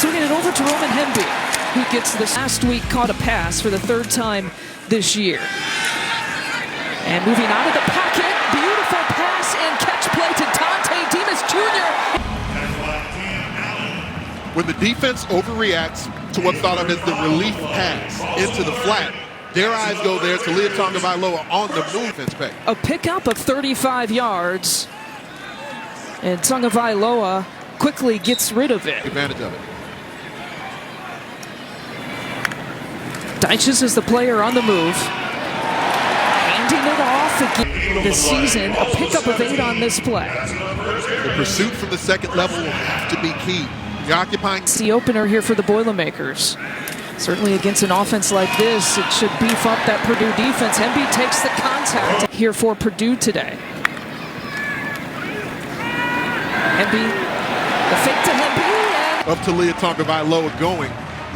Swinging it over to Roman Hemby, who gets this last week, caught a pass for the third time this year. And moving out of the pocket, beautiful pass and catch play to Dontay Demus Jr. When the defense overreacts to what's thought of as the relief pass into the flat, their eyes go there. Taulia Tagovailoa on the move and spec. A pickup of 35 yards, and Tagovailoa quickly gets rid of it. Advantage of it. Deitches is the player on the move. Handing it off again this season. A pickup of 8 on this play. The pursuit from the second level will have to be key. You're occupying. It's the opener here for the Boilermakers. Certainly against an offense like this, it should beef up that Purdue defense. Hemby takes the contact here for Purdue today. Hemby, the fake to Hemby. Of Taulia Tagovailoa going.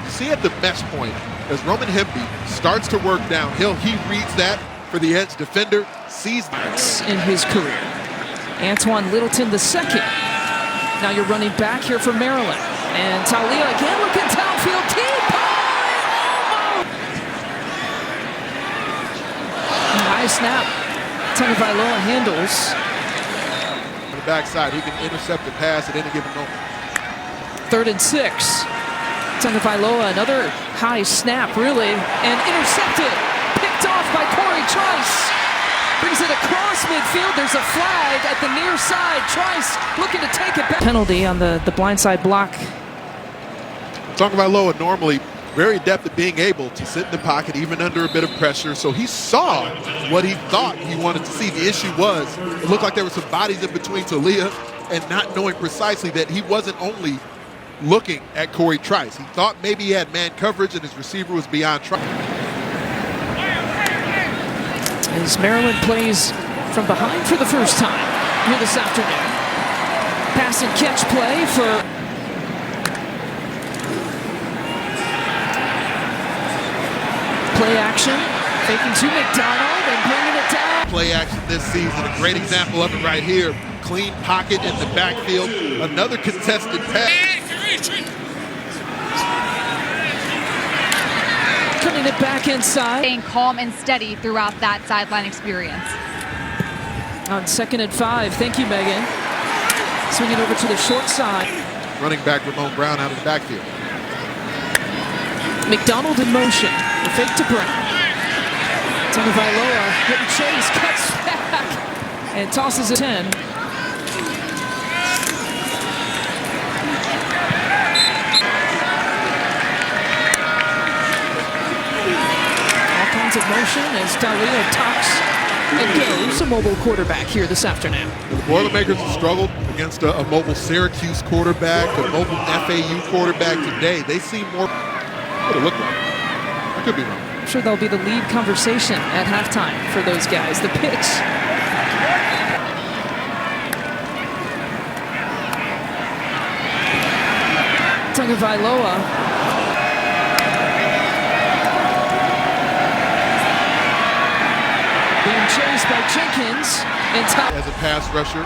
See at the mesh point, as Roman Hemby starts to work downhill, he reads that for the edge defender, sees that in his career. Antoine Littleton the second. Now you're running back here for Maryland. And Taulia again looking downfield. Keep high snap. Tagovailoa handles. On the backside, he can intercept the pass at any given moment. 3rd and 6. Tagovailoa, another high snap, really, and intercepted. Picked off by Corey Trice. Brings it across midfield. There's a flag at the near side. Trice looking to take it back. Penalty on the blindside block. Tagovailoa normally very adept at being able to sit in the pocket even under a bit of pressure. So he saw what he thought he wanted to see. The issue was it looked like there were some bodies in between Taulia and not knowing precisely that he wasn't only looking at Corey Trice. He thought maybe he had man coverage and his receiver was beyond Trice. As Maryland plays from behind for the first time here this afternoon. Pass and catch play for play action. Faking to McDonald and bringing it down. Play action this season, a great example of it right here. Clean pocket in the backfield. Another contested pass. Cutting it back inside. Staying calm and steady throughout that sideline experience. On 2nd and 5. Thank you, Megan. Swinging over to the short side. Running back Ramon Brown out of the backfield. McDonald in motion. The fake to Brown. Tagovailoa getting chased, cuts back, and tosses it 10. All kinds of motion as Taulia tucks and goes. A mobile quarterback here this afternoon. The Boilermakers have struggled against a mobile Syracuse quarterback, a mobile FAU quarterback today. They seem more what it looked like. I could be wrong. I'm sure they'll be the lead conversation at halftime for those guys. The pitch. Tagovailoa. Being chased by Jenkins. As a pass rusher.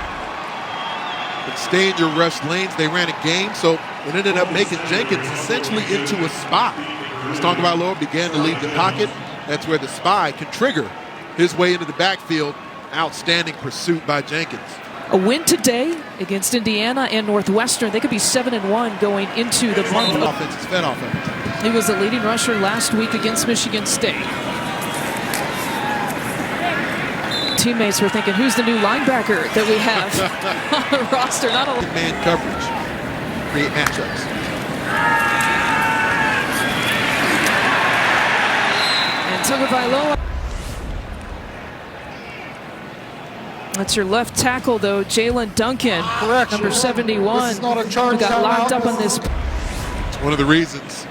But stay in your rush lanes. They ran a game, so it ended up making Jenkins essentially into a spy. As Tagovailoa began to leave the pocket, that's where the spy can trigger his way into the backfield. Outstanding pursuit by Jenkins. A win today against Indiana and Northwestern. They could be 7-1 going into the month. Offense is fed off of it. He was the leading rusher last week against Michigan State. Teammates were thinking, who's the new linebacker that we have on the roster? Not a man coverage, create matchups. Tagovailoa. That's your left tackle, though, Jaelyn Duncan, number 71, who got locked up on this. It's one of the reasons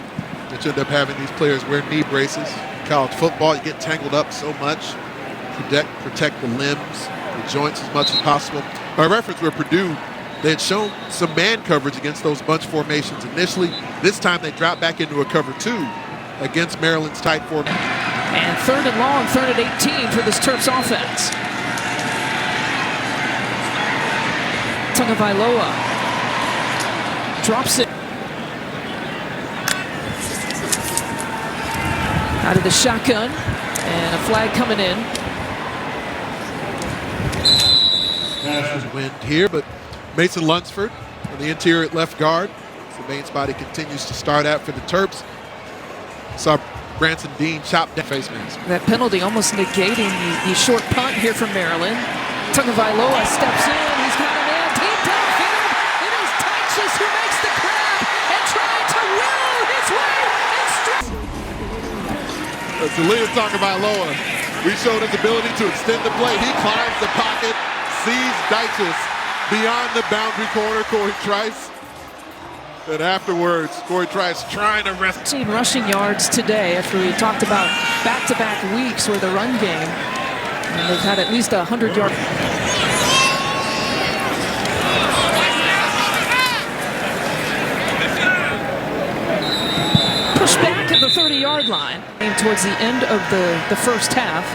that you end up having these players wear knee braces. In college football, you get tangled up so much. Protect the limbs, the joints as much as possible. By reference, where Purdue, they had shown some man coverage against those bunch formations initially. This time they dropped back into a cover 2 against Maryland's tight formation. And 3rd and long, 3rd and 18 for this Terps offense. Tagovailoa drops it. Out of the shotgun, and a flag coming in. Wind here, but Mason Lunsford on the interior at left guard. The main spot he continues to start at for the Terps. Saw Branson Dean chop down face mask. That penalty almost negating the short punt here from Maryland. Tagovailoa steps in. He's got a man deep downfield. It is Taulia who makes the grab and trying to will his way. Taulia Tagovailoa, we showed his ability to extend the play. He climbs the pocket, sees Dyches beyond the boundary corner, Corey Trice. And afterwards, Corey Trice trying to rest. 16 rushing yards today after we talked about back-to-back weeks with the run game. And they've had at least 100-yard. Push back at the 30-yard line. Towards the end of the first half.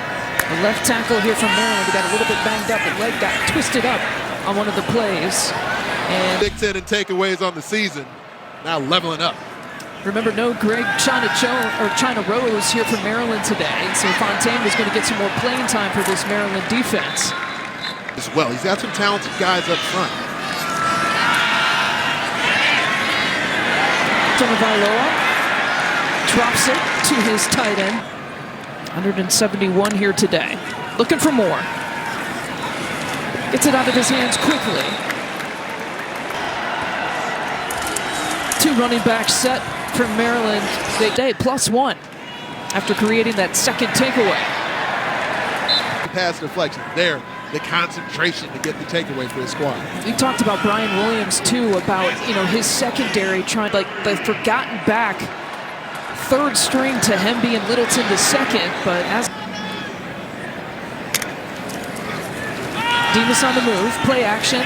The left tackle here from Maryland got a little bit banged up. The leg got twisted up on one of the plays. And Big Ten and takeaways on the season. Now leveling up. Remember, no Greg China Rose here from Maryland today. So Fontaine was going to get some more playing time for this Maryland defense. As well, he's got some talented guys up front. Tagovailoa drops it to his tight end. 171 here today. Looking for more. Gets it out of his hands quickly. Two running backs set for Maryland. They +1 after creating that second takeaway. Pass deflection there, the concentration to get the takeaway for his squad. We talked about Brian Williams too, about his secondary trying like the forgotten back, third string to Hemby and Littleton the second, but as Demus on the move, play action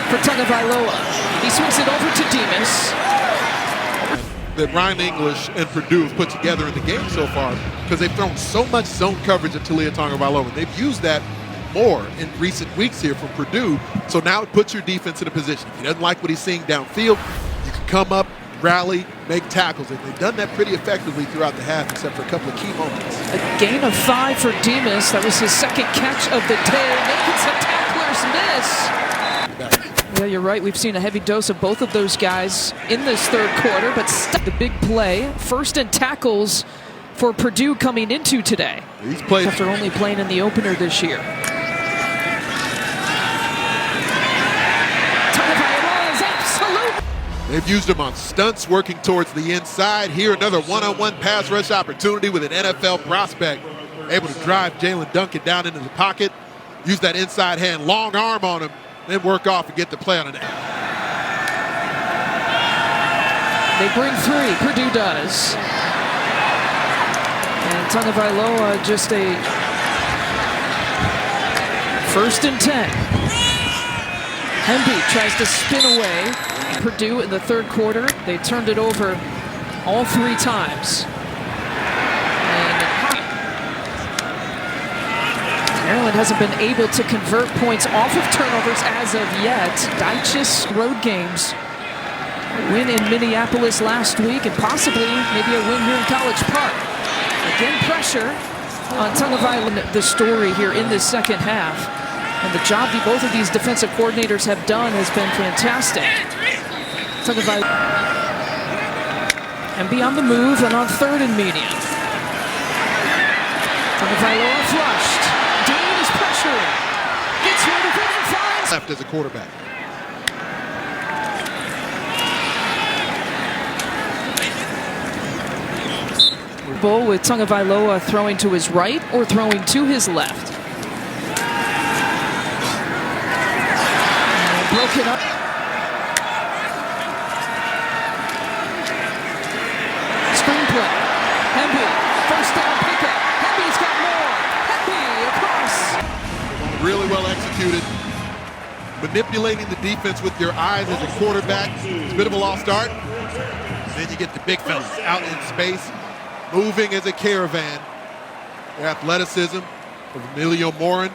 for Tagovailoa. He swings it over to Demus. That Ryan English and Purdue have put together in the game so far, because they've thrown so much zone coverage at Taulia Tagovailoa. They've used that more in recent weeks here from Purdue, so now it puts your defense in a position. If he doesn't like what he's seeing downfield, you can come up, rally, make tackles. And they've done that pretty effectively throughout the half, except for a couple of key moments. A gain of 5 for Demus. That was his second catch of the day, making some tacklers miss. Yeah, you're right. We've seen a heavy dose of both of those guys in this third quarter, but the big play, first in tackles for Purdue coming into today. He's played after only playing in the opener this year. Tagovailoa is absolute. They've used him on stunts, working towards the inside. Here, another one-on-one pass rush opportunity with an NFL prospect, able to drive Jaelyn Duncan down into the pocket, use that inside hand, long arm on him, then work off and get the play on it. They bring 3, Purdue does. And Tagovailoa just a 1st and 10. Hemby tries to spin away. Purdue in the third quarter, they turned it over all 3 times. Maryland hasn't been able to convert points off of turnovers as of yet. Dyches road games. A win in Minneapolis last week and possibly maybe a win here in College Park. Again, pressure on Tagovailoa. The story here in this second half. And the job that both of these defensive coordinators have done has been fantastic. Tagovailoa. And be on the move and on 3rd and medium. Tagovailoa flushed. Gets rid of it and finds left as a quarterback. Bull with Tagovailoa throwing to his right or throwing to his left. And broke it up. Screenplay. Hemby, first down pickup. Hemby's got more. Hemby across. Really well executed. Manipulating the defense with your eyes as a quarterback. It's a bit of a lost art. Then you get the big fellas out in space, moving as a caravan. The athleticism of Emilio Morin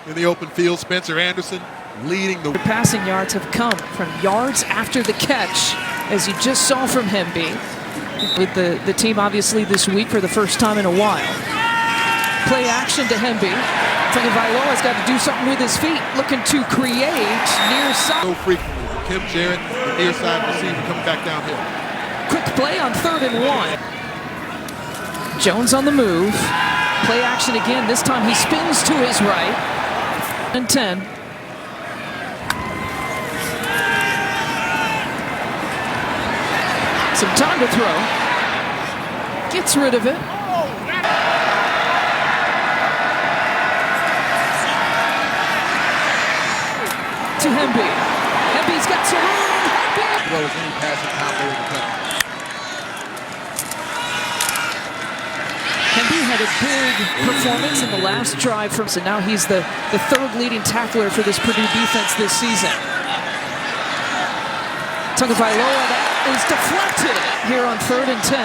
in the open field. Spencer Anderson leading the passing yards have come from yards after the catch, as you just saw from Hemby. With the team obviously this week for the first time in a while. Play action to Hemby. Tagovailoa's got to do something with his feet, looking to create near side. So frequently, Rakim Jarrett, the near side receiver coming back downhill. Quick play on 3rd and 1. Jones on the move. Play action again. This time he spins to his right. And 10. Some time to throw. Gets rid of it. To Hemby. Hemby's got some room. Hemby. As well as any passing combo in the country. Hemby had a big performance in the last drive from, so now he's the 3rd leading tackler for this Purdue defense this season. Tagovailoa, that is deflected here on 3rd and 10.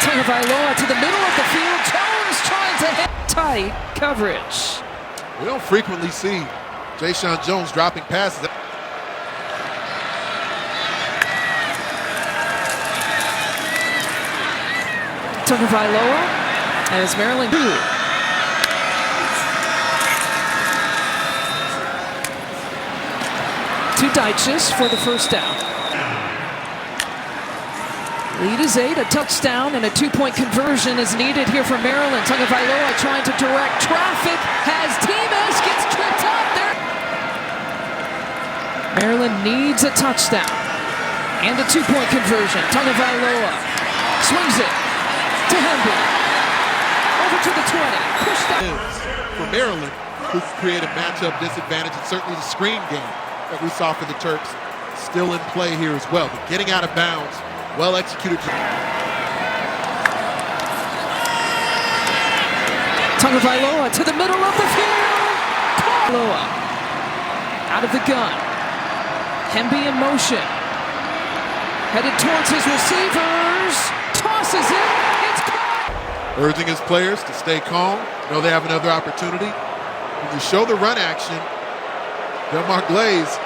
Tagovailoa to the middle of the field. Jones trying to hit tight coverage. We don't frequently see Jeshaun Jones dropping passes. Tagovailoa as Maryland. To Deitches for the first down. Lead is 8, a touchdown and a 2-point conversion is needed here for Maryland. Tagovailoa trying to direct traffic, has Demus, gets tripped up there. Maryland needs a touchdown and a 2-point conversion. Tagovailoa swings it to Hemby. Over to the 20, pushed out. For Maryland, who created matchup disadvantage, and certainly the screen game that we saw for the Terps still in play here as well. But getting out of bounds, well executed. Tagovailoa to the middle of the field. Tagovailoa out of the gun. Hemby in motion. Headed towards his receivers. Tosses it. It's caught. Urging his players to stay calm. Know they have another opportunity. When you show the run action, Delmar Glaze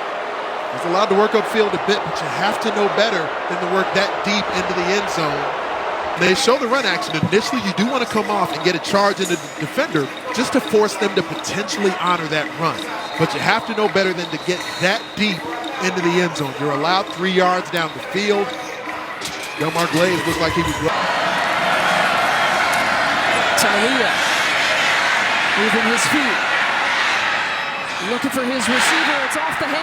is allowed to work upfield a bit, but you have to know better than to work that deep into the end zone. They show the run action. Initially, you do want to come off and get a charge into the defender just to force them to potentially honor that run. But you have to know better than to get that deep into the end zone. You're allowed 3 yards down the field. Delmar Glaze looked like he was... Taulia moving his feet. Looking for his receiver. It's off the hand.